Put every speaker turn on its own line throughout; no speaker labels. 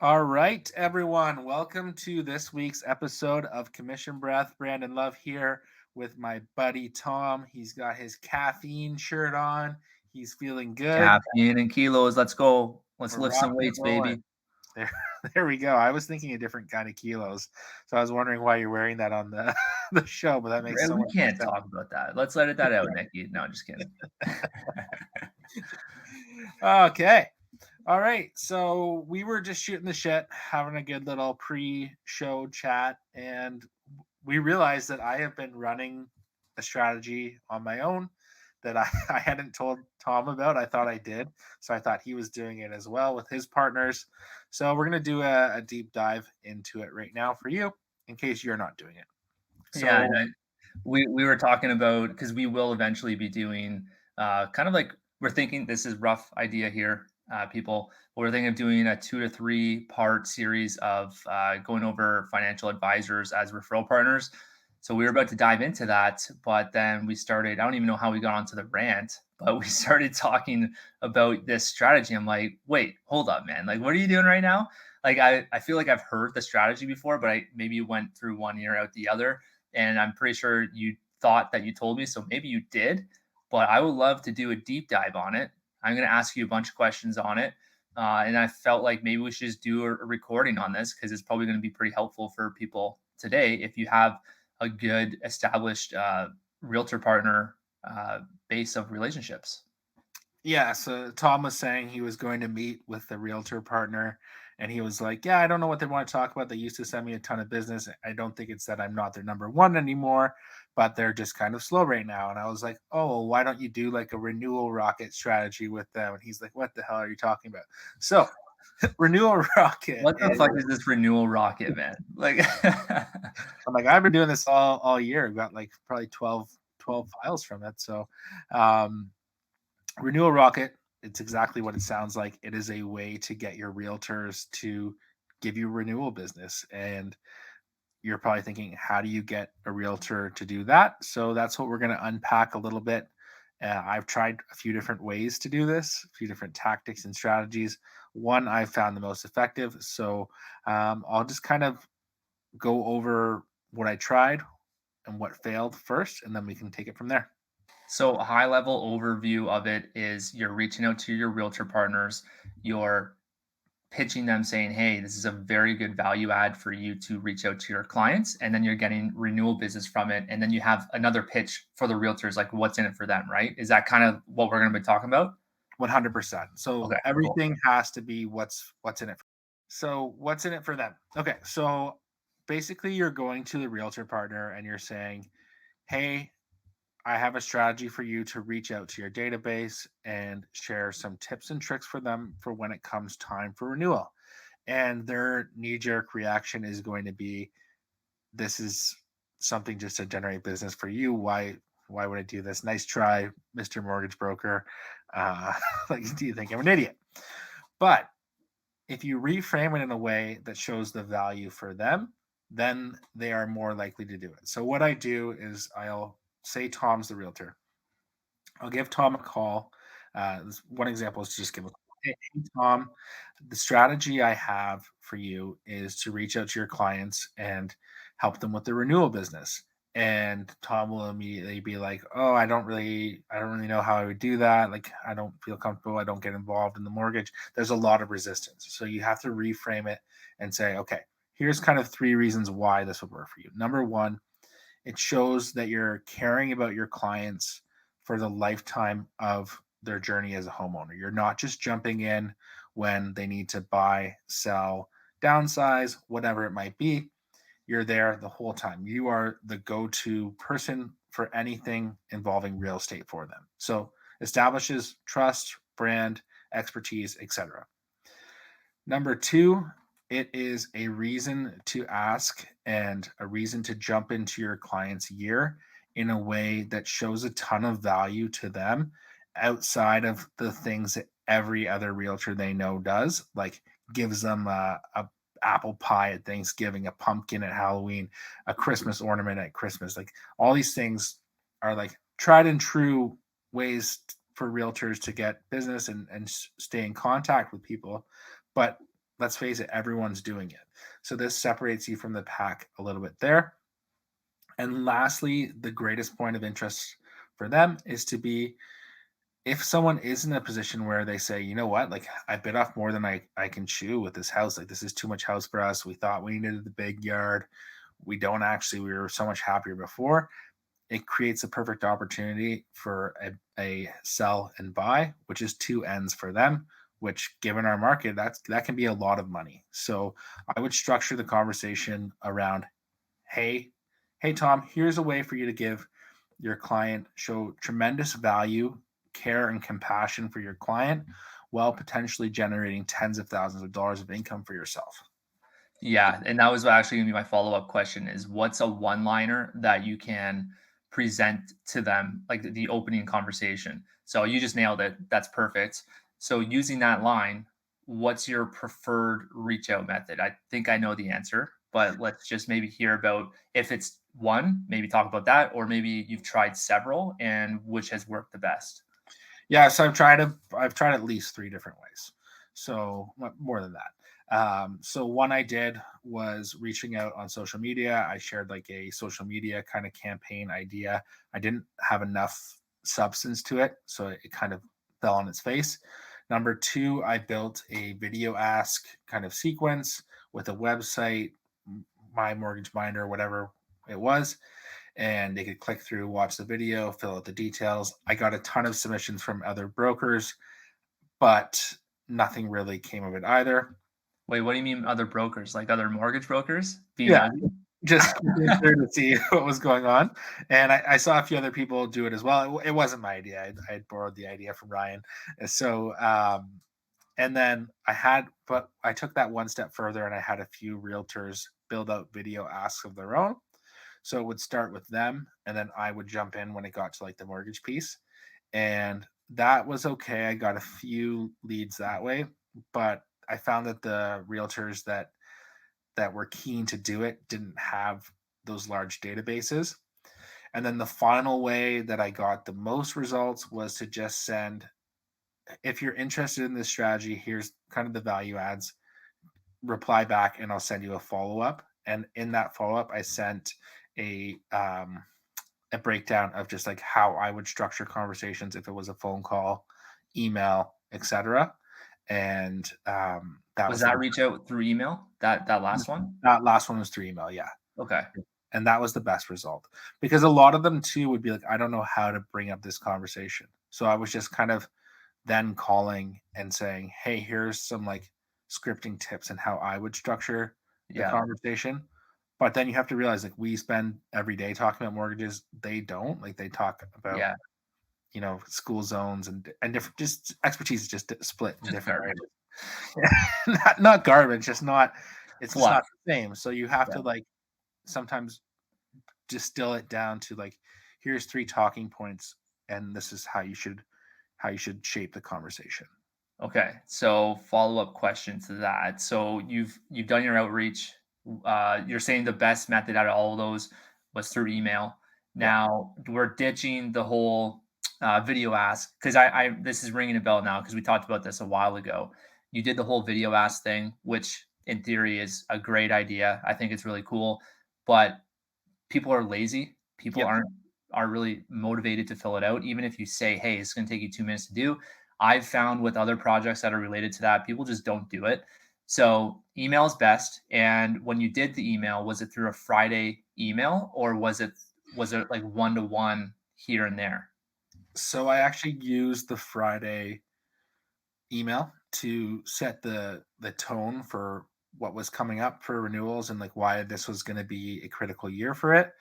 All right, everyone. Welcome to this week's episode of Commission Breath. Brandon Love here with my buddy Tom. He's got his caffeine shirt on. He's feeling good.
Caffeine and kilos. Let's go. Let's
We're
lift some
rocking and
weights,
rolling.
baby.
There, there we go. I was thinking a different kind of kilos, so I was wondering why you're wearing that on the the show. But that makes so
We
much more
can't
sense.
talk about that. Let's let that out, Nikki. No, I'm just kidding.
Okay. All right. So we were just shooting the shit, having a good little pre-show chat, and we realized that I have been running a strategy on my own that I hadn't told Tom about. I thought I did. So I thought he was doing it as well with his partners. So we're going to do a deep dive into it right now for you in case you're not doing it.
Yeah,
So,
we were talking about because we will eventually be doing kind of like we're thinking this is rough idea here, people. But we're thinking of doing a 2 to 3 part series of going over financial advisors as referral partners. So we were about to dive into that, but then we started. I don't even know how we got onto the rant, but we started talking about this strategy. I'm like, wait, hold up, man. Like, what are you doing right now? Like, I feel like I've heard the strategy before, but I maybe went through one ear out the other, and I'm pretty sure you thought that you told me, so maybe you did, but I would love to do a deep dive on it. I'm going to ask you a bunch of questions on it. And I felt like maybe we should just do a recording on this because it's probably going to be pretty helpful for people today if you have a good established realtor partner base of relationships.
yeah, so Tom was saying he was going to meet with the realtor partner, and he was like, "Yeah, I don't know what they want to talk about. They used to send me a ton of business. I don't think it's that I'm not their number one anymore, but they're just kind of slow right now." And I was like, "Oh, well, why don't you do like a renewal rocket strategy with them?" And he's like, "What the hell are you talking about?" So, renewal rocket
What the
is,
fuck is this renewal rocket, man? Like,
I'm like, I've been doing this all year. I've got like probably 12 files from it. So, um, Renewal Rocket, it's exactly what it sounds like. It is a way to get your realtors to give you renewal business. And you're probably thinking, how do you get a realtor to do that? So that's what we're going to unpack a little bit. I've tried a few different ways to do this, a few different tactics and strategies. One I've found the most effective. So I'll just kind of go over what I tried and what failed first, and then we can take it from there.
so a high level overview of it is you're reaching out to your realtor partners, you're pitching them saying, hey, this is a very good value add for you to reach out to your clients. And then you're getting renewal business from it. And then you have another pitch for the realtors, like what's in it for them, right? Is that kind of what we're going to be talking about?
100%. So
Okay, cool.
everything has to be what's in it. So what's in it for them? Okay, so basically you're going to the realtor partner and you're saying, "Hey, I have a strategy for you to reach out to your database and share some tips and tricks for them for when it comes time for renewal." And their knee-jerk reaction is going to be, "This is something just to generate business for you. Why would I do this? Nice try, Mr. Mortgage Broker. Uh, like, do you think I'm an idiot?" But if you reframe it in a way that shows the value for them, then they are more likely to do it. So what I do is I'll say Tom's the realtor. I'll give Tom a call. One example is to just give a call. Hey, Tom, the strategy I have for you is to reach out to your clients and help them with the renewal business. And Tom will immediately be like, "Oh, I don't really know how I would do that. Like, I don't feel comfortable. I don't get involved in the mortgage." There's a lot of resistance. So you have to reframe it and say, "Okay, here's kind of three reasons why this would work for you. Number one, it shows that you're caring about your clients for the lifetime of their journey as a homeowner. You're not just jumping in when they need to buy, sell, downsize, whatever it might be. You're there the whole time. You are the go to person for anything involving real estate for them. So establishes trust, brand, expertise, etc. Number two, it is a reason to ask and a reason to jump into your client's year in a way that shows a ton of value to them outside of the things that every other realtor they know does, like gives them a apple pie at Thanksgiving, a pumpkin at Halloween, a Christmas ornament at Christmas. Like all these things are like tried and true ways for realtors to get business and stay in contact with people, but let's face it, everyone's doing it. So this separates you from the pack a little bit there. And lastly, the greatest point of interest for them is to be, if someone is in a position where they say, you know what, like I bit off more than I can chew with this house. Like this is too much house for us. We thought we needed the big yard. We don't actually, we were so much happier before. It creates a perfect opportunity for a sell and buy, which is two ends for them, which given our market, that can be a lot of money. So I would structure the conversation around, hey, hey Tom, here's a way for you to give your client, show tremendous value, care, and compassion for your client while potentially generating tens of thousands of dollars of income for yourself.
Yeah, and that was actually gonna be my follow-up question is what's a one-liner that you can present to them, like the opening conversation? So you just nailed it. That's perfect. So using that line, what's your preferred reach out method? I think I know the answer, but let's just maybe hear about if it's one, maybe talk about that, or maybe you've tried several and which has worked the best.
Yeah, so I've tried at least three different ways. So more than that. So one I did was reaching out on social media. I shared like a social media kind of campaign idea. I didn't have enough substance to it, so it kind of fell on its face. Number two, I built a video ask kind of sequence with a website, my mortgage binder, whatever it was, and they could click through, watch the video, fill out the details. I got a ton of submissions from other brokers, but nothing really came of it either.
Wait, what do you mean other brokers? Like other mortgage brokers being
Yeah,
nosy?
just clicking through to see what was going on. And I saw a few other people do it as well. It wasn't my idea. I had borrowed the idea from Ryan. And then but I took that one step further and I had a few realtors build out video asks of their own. So it would start with them, and then I would jump in when it got to like the mortgage piece. And that was okay. I got a few leads that way, but I found that the realtors that were keen to do it didn't have those large databases. And then the final way that I got the most results was to just send, if you're interested in this strategy, here's kind of the value adds, reply back and I'll send you a follow up. And in that follow up, I sent a um, a breakdown of just like how I would structure conversations if it was a phone call, email, etc. And that
Was
was the
that reach out through email? That last one?
that last one was through email, yeah.
Okay.
And that was the best result because a lot of them too would be like, I don't know how to bring up this conversation. So I was just kind of then calling and saying, hey, here's some like scripting tips and how I would structure the
Yeah.
conversation. But then you have to realize like we spend every day talking about mortgages. They don't, like they talk about,
Yeah.
school zones and different, just expertise is just split in
Just
different
garbage.
areas. Not garbage, just not, it's just
Fluff.
not the same. So you have
Yeah.
to like sometimes distill it down to like, here's three talking points and this is how you should shape the conversation.
Okay. So follow-up question to that. So you've done your outreach. You're saying the best method out of all of those was through email.
Yeah.
Now we're ditching the whole video ask because I this is ringing a bell now because we talked about this a while ago. You did the whole video ask thing, which in theory is a great idea. I think it's really cool, but people are lazy. People
Yep.
aren't really motivated to fill it out. Even if you say, "Hey, it's going to take you 2 minutes to do," I've found with other projects that are related to that, people just don't do it. So email is best. And when you did the email, was it through a Friday email or was it like one to one here and there?
So I actually used the Friday email to set the tone for what was coming up for renewals and like why this was going to be a critical year for it.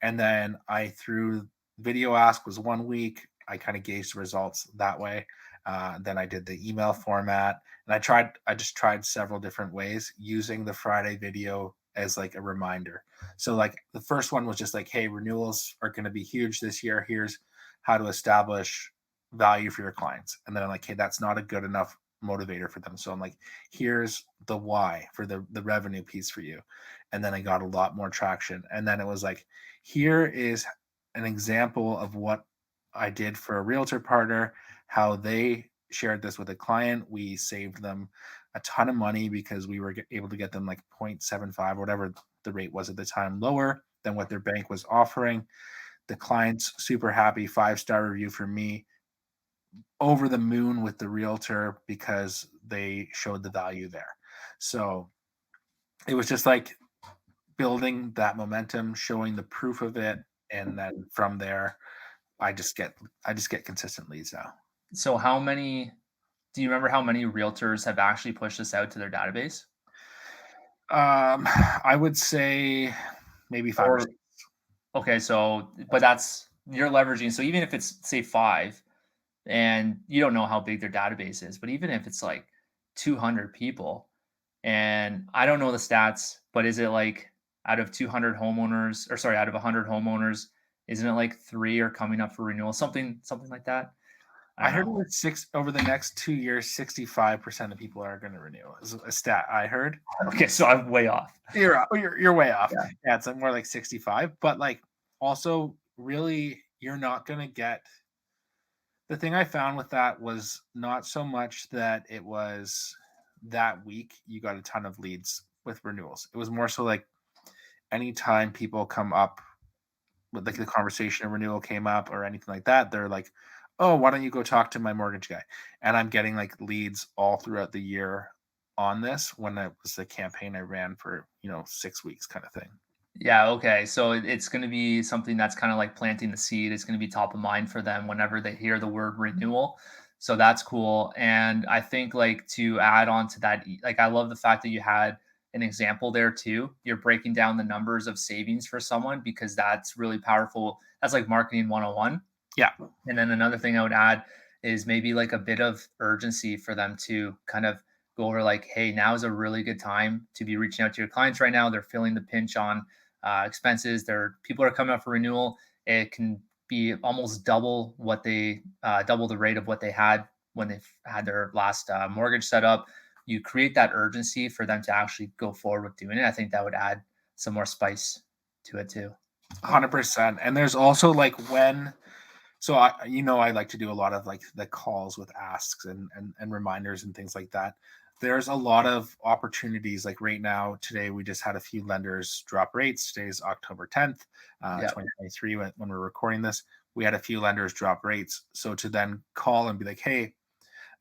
And then I threw video ask was 1 week. I kind of gauged the results that way. Then I did the email format, and I just tried several different ways using the Friday video as like a reminder. So like the first one was just like, hey, renewals are going to be huge this year. Here's how to establish value for your clients. And then I'm like, hey, that's not a good enough motivator for them. So I'm like, here's the why for the revenue piece for you. And then I got a lot more traction. And then it was like, here is an example of what I did for a realtor partner, how they shared this with a client. We saved them a ton of money because we were able to get them like 0.75 or whatever the rate was at the time, lower than what their bank was offering. The client's super happy, 5-star review for me, over the moon with the realtor because they showed the value there. So it was just like building that momentum, showing the proof of it, and then from there, I just get I just get consistent leads now.
So how many do you remember how many realtors have actually pushed this out to their database?
I would say maybe 5 or
Or
6.
okay, so but that's you're leveraging. So even if it's say 5 and you don't know how big their database is, but even if it's like 200 people, and I don't know the stats, but is it like out of 200 homeowners, or sorry, out of 100 homeowners, isn't it like 3 are coming up for renewal? Something like that? I
I
don't
heard it
know.
was 6 over the next 2 years, 65% of people are gonna renew, is a stat I heard.
Okay, so I'm way off.
You're way off.
Yeah.
Yeah, it's, like, more like 65, but, like, also, really, you're not gonna get the thing I found with that was not so much that it was that week you got a ton of leads with renewals. It was more so, like, anytime people come up with, like, the conversation of renewal came up or anything like that, they're like, "Oh, why don't you go talk to my mortgage guy?" And I'm getting, like, leads all throughout the year on this when it was the campaign I ran for, 6 weeks kinda thing.
Yeah, okay. So it's going to be something that's kind of like planting the seed. It's going to be top of mind for them whenever they hear the word renewal. So that's cool. And I think like to add on to that, like I love the fact that you had an example there too. You're breaking down the numbers of savings for someone because that's really powerful. That's like marketing 101.
Yeah,
And then another thing I would add is maybe like a bit of urgency for them to kind of go over like, hey, now is a really good time to be reaching out to your clients right now. They're feeling the pinch on expenses. People are coming up for renewal. It can be almost double what they double the rate of what they had when they've had their last mortgage set up. You create that urgency for them to actually go forward with doing it. I think that would add some more spice to it too.
100%. And there's also, like, when so I like to do a lot of, like, the calls with asks and reminders and things like that. There's a lot of opportunities, like, right now, today, we just had a few lenders drop rates. Today's October 10th,
Yeah.
2023 when we're recording this. We had a few lenders drop rates. So to then call and be like, "Hey,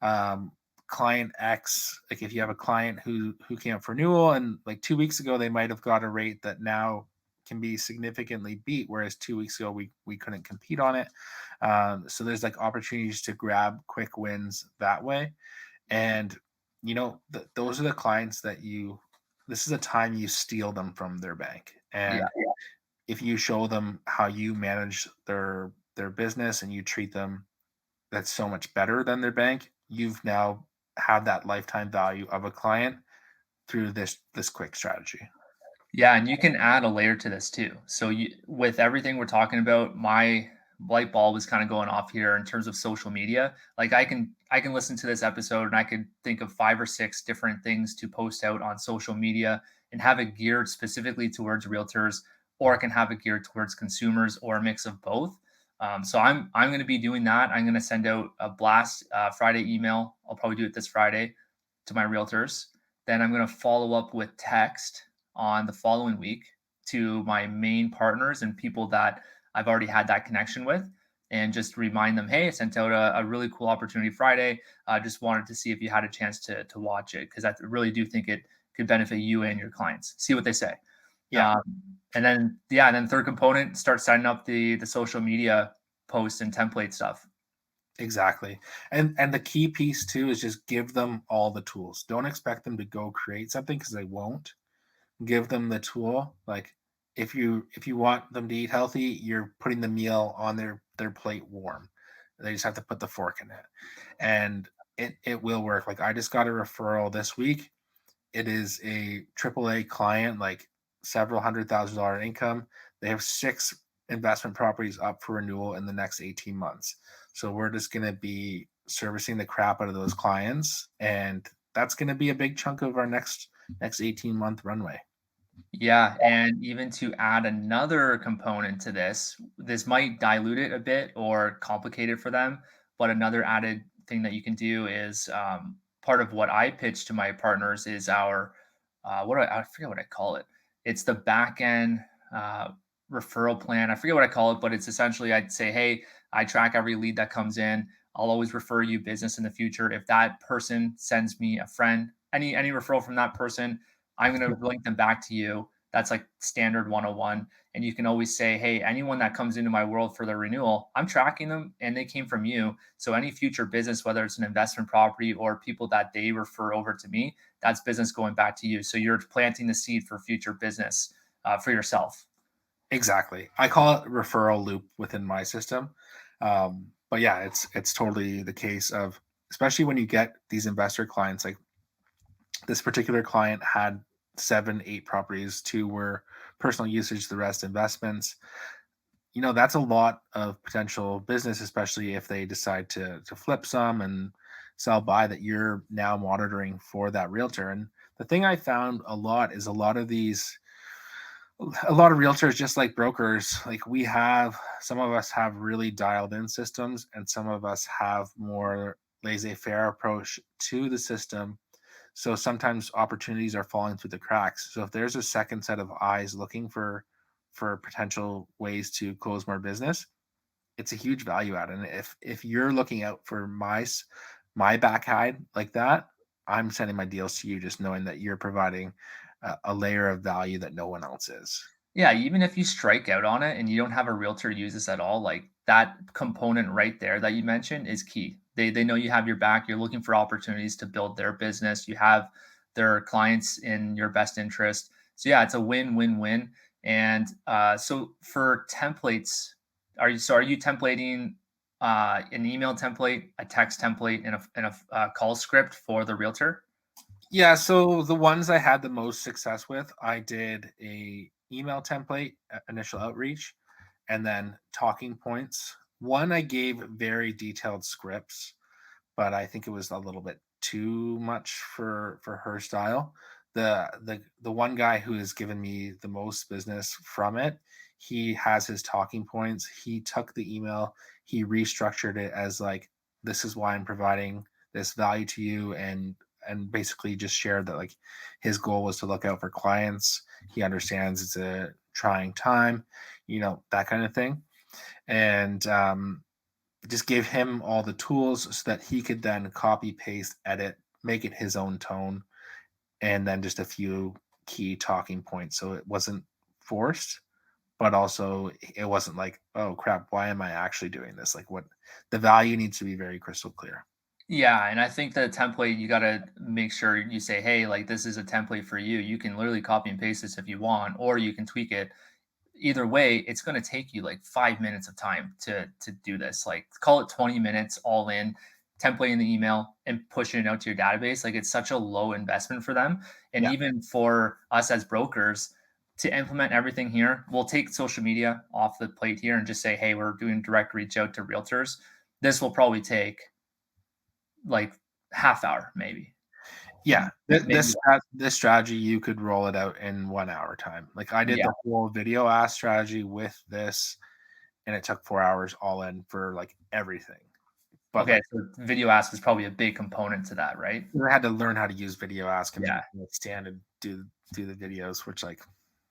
um, client X, like if you have a client who came up for renewal and like 2 weeks ago they might have got a rate that now can be significantly beat, whereas 2 weeks ago we couldn't compete on it. So there's like opportunities to grab quick wins that way, and those are the clients that you. This is a time you steal them from their bank,
Yeah.
and if you show them how you manage their business and you treat them that's so much better than their bank, you've now had that lifetime value of a client through this quick strategy.
Yeah, and you can add a layer to this too. So with everything we're talking about, my light bulb is kind of going off here in terms of social media. Like I can listen to this episode and I could think of 5 or 6 different things to post out on social media and have it geared specifically towards realtors, or I can have it geared towards consumers, or a mix of both. So I'm going to be doing that. I'm going to send out a blast Friday email. I'll probably do it this Friday to my realtors. Then I'm going to follow up with text on the following week to my main partners and people that I've already had that connection with, and just remind them, hey, I sent out a really cool opportunity Friday. I just wanted to see if you had a chance to watch it, because I really do think it could benefit you and your clients. See what they say.
Yeah,
Um, and then, yeah, and then third component, start setting up the social media posts and template stuff.
exactly. And the key piece too is just give them all the tools. Don't expect them to go create something because they won't. Give them the tool. Like if you want them to eat healthy, you're putting the meal on their plate warm. They just have to put the fork in it. And it will work. Like I just got a referral this week. It is a AAA client, like several $100,000 income. They have 6 investment properties up for renewal in the next 18 months. So we're just going to be servicing the crap out of those clients, and that's going to be a big chunk of our next 18-month runway.
Yeah, and even to add another component to this might dilute it a bit or complicate it for them. But another added thing that you can do is part of what I pitch to my partners is our I forget what I call it. It's the Backend uh, referral plan. I forget what I call it, but it's essentially I'd say, hey, I track every lead that comes in. I'll always refer you business in the future. If that person sends me a friend, any referral from that person, I'm going to link them back to you. That's like standard 101. And you can always say, hey, anyone that comes into my world for their renewal, I'm tracking them and they came from you. So any future business, whether it's an investment property or people that they refer over to me, that's business going back to you. So you're planting the seed for future business for yourself.
Exactly. I call it referral loop within my system. But yeah, it's totally the case of, especially when you get these investor clients, like this particular client had 7, 8 properties, 2 were personal usage, the rest investments. That's a lot of potential business, especially if they decide to flip some and sell by, that you're now monitoring for that realtor. And the thing I found a lot is a lot of realtors, just like brokers, like some of us have really dialed in systems, and some of us have more laissez-faire approach to the system. So sometimes opportunities are falling through the cracks. So if there's a second set of eyes looking for potential ways to close more business, it's a huge value add. And if you're looking out for my backside like that, I'm sending my deals to you, just knowing that you're providing a layer of value that no one else is.
Yeah, even if you strike out on it and you don't have a realtor use this at all, like that component right there that you mentioned is key. They know you have your back. You're looking for opportunities to build their business. You have their clients in your best interest. So yeah, it's a win-win-win. And so for templates, are you templating an email template, a text template, and a call script for the realtor?
Yeah, so the ones I had the most success with, I did a email template, initial outreach, and then talking points. One, I gave very detailed scripts, but I think it was a little bit too much for her style. The one guy who has given me the most business from it, he has his talking points. He took the email, he restructured it as like, this is why I'm providing this value to you, and basically just shared that, like, his goal was to look out for clients. He understands it's a trying time, that kind of thing. And just gave him all the tools so that he could then copy, paste, edit, make it his own tone, and then just a few key talking points. So it wasn't forced, but also it wasn't like, oh crap, why am I actually doing this? Like, what the value needs to be very crystal clear.
Yeah, and I think the template you gotta make sure you say, "Hey, like this is a template for you. You can literally copy and paste this if you want, or you can tweak it." Either way, it's gonna take you like 5 minutes of time to do this. Like call it 20 minutes all in, templating the email and pushing it out to your database. Like it's such a low investment for them. And
Yeah.
even for us as brokers to implement everything here, we'll take social media off the plate here and just say, hey, we're doing direct reach out to realtors. This will probably take like half hour, maybe.
Yeah,
Maybe
this strategy, you could roll it out in 1 hour time. Like, I did
yeah.
the whole video ask strategy with this, and it took 4 hours all in for like everything. But
Okay,
like,
so video ask is probably a big component to that, right?
I had to learn how to use video ask and
Yeah.
stand and do the videos, which, like,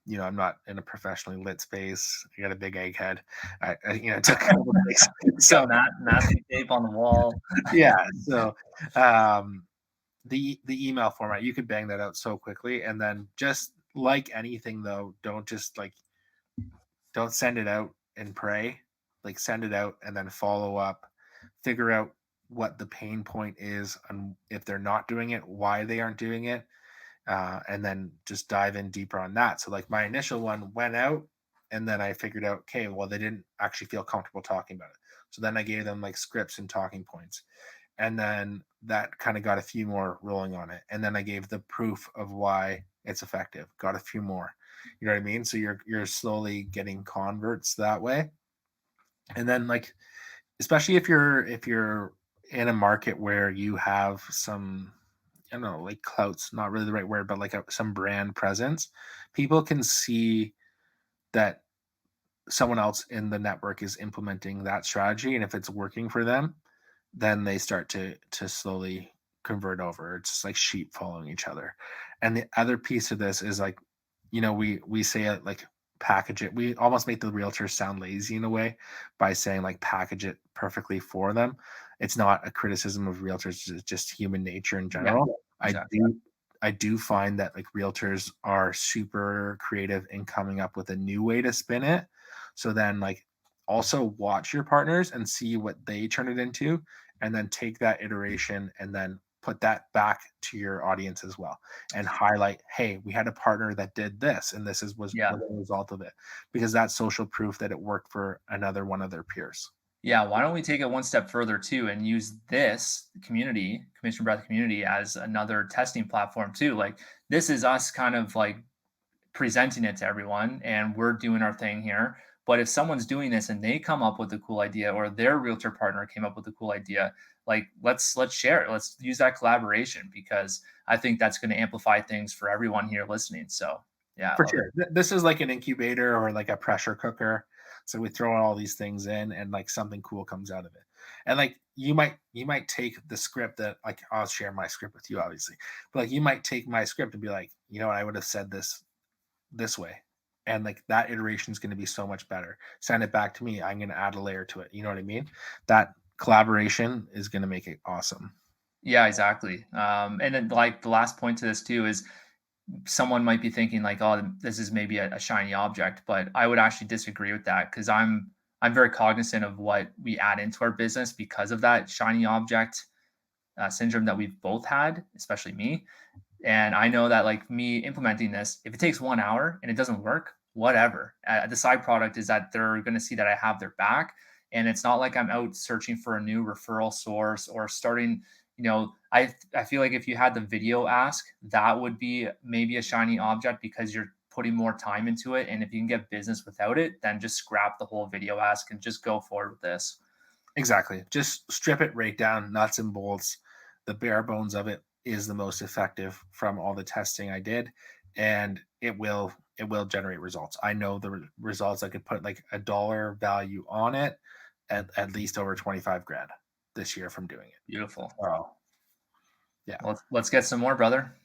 I'm not in a professionally lit space. I got a big egg head. It took a couple days. So
Got masking tape on the wall.
yeah, so um, the email format, you could bang that out so quickly, and then, just like anything though, don't send it out and pray. Like, send it out and then follow up, figure out what the pain point is, and if they're not doing it, why they aren't doing it, and then just dive in deeper on that. So like, my initial one went out, and then I figured out, okay, well, they didn't actually feel comfortable talking about it. So then I gave them like scripts and talking points, and then that kind of got a few more rolling on it, and then I gave the proof of why it's effective, got a few more. You know what I mean? So you're slowly getting converts that way. And then, like, especially if you're in a market where you have some, I don't know, like, clout's not really the right word, but like some brand presence, people can see that someone else in the network is implementing that strategy, and if it's working for them, then they start to slowly convert over. It's just like sheep following each other. And the other piece of this is like, we say it like package it. We almost make the realtors sound lazy in a way by saying like package it perfectly for them. It's not a criticism of realtors, it's just human nature in
Yeah,
general. I
exactly.
do I do find that like realtors are super creative in coming up with a new way to spin it. So then like also watch your partners and see what they turn it into, and then take that iteration and then put that back to your audience as well, and highlight, hey, we had a partner that did this and this was
Yeah.
a result of it, because that's social proof that it worked for another one of their peers.
Yeah, why don't we take it one step further too and use this community, commission breath community, as another testing platform too. Like this is us kind of like presenting it to everyone and we're doing our thing here. But if someone's doing this and they come up with a cool idea or their realtor partner came up with a cool idea, like let's share it. Let's use that collaboration because I think that's going to amplify things for everyone here listening. So yeah, I
For
love it.
sure. This is like an incubator or like a pressure cooker. So we throw all these things in and like something cool comes out of it. And like you might take the script that, like, I'll share my script with you obviously. But like you might take my script and be like, I would have said this way. And like that iteration is going to be so much better. Send it back to me. I'm going to add a layer to it. You know what I mean? That collaboration is going to make it awesome.
Yeah, exactly. And then like the last point to this too is someone might be thinking like, oh, this is maybe a shiny object, but I would actually disagree with that because I'm very cognizant of what we add into our business because of that shiny object syndrome that we've both had, especially me. And I know that like me implementing this, if it takes 1 hour and it doesn't work, whatever. The side product is that they're going to see that I have their back. And it's not like I'm out searching for a new referral source or starting, I feel like if you had the video ask, that would be maybe a shiny object because you're putting more time into it. And if you can get business without it, then just scrap the whole video ask and just go forward with this.
Exactly. Just strip it right down, nuts and bolts. The bare bones of it is the most effective from all the testing I did, and it will generate results. I know the results. I could put like a dollar value on it, at least over 25 grand this year from doing it.
Beautiful.
So yeah.
Well, let's get some more, brother.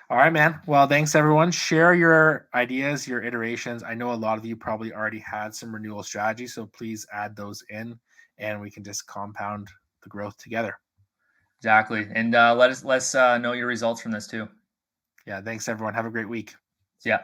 All right, man. Well, thanks everyone. Share your ideas, your iterations. I know a lot of you probably already had some renewal strategy, so please add those in, and we can just compound the growth together.
Exactly. And let's know your results from this too.
Yeah, thanks everyone. Have a great week.
Yeah.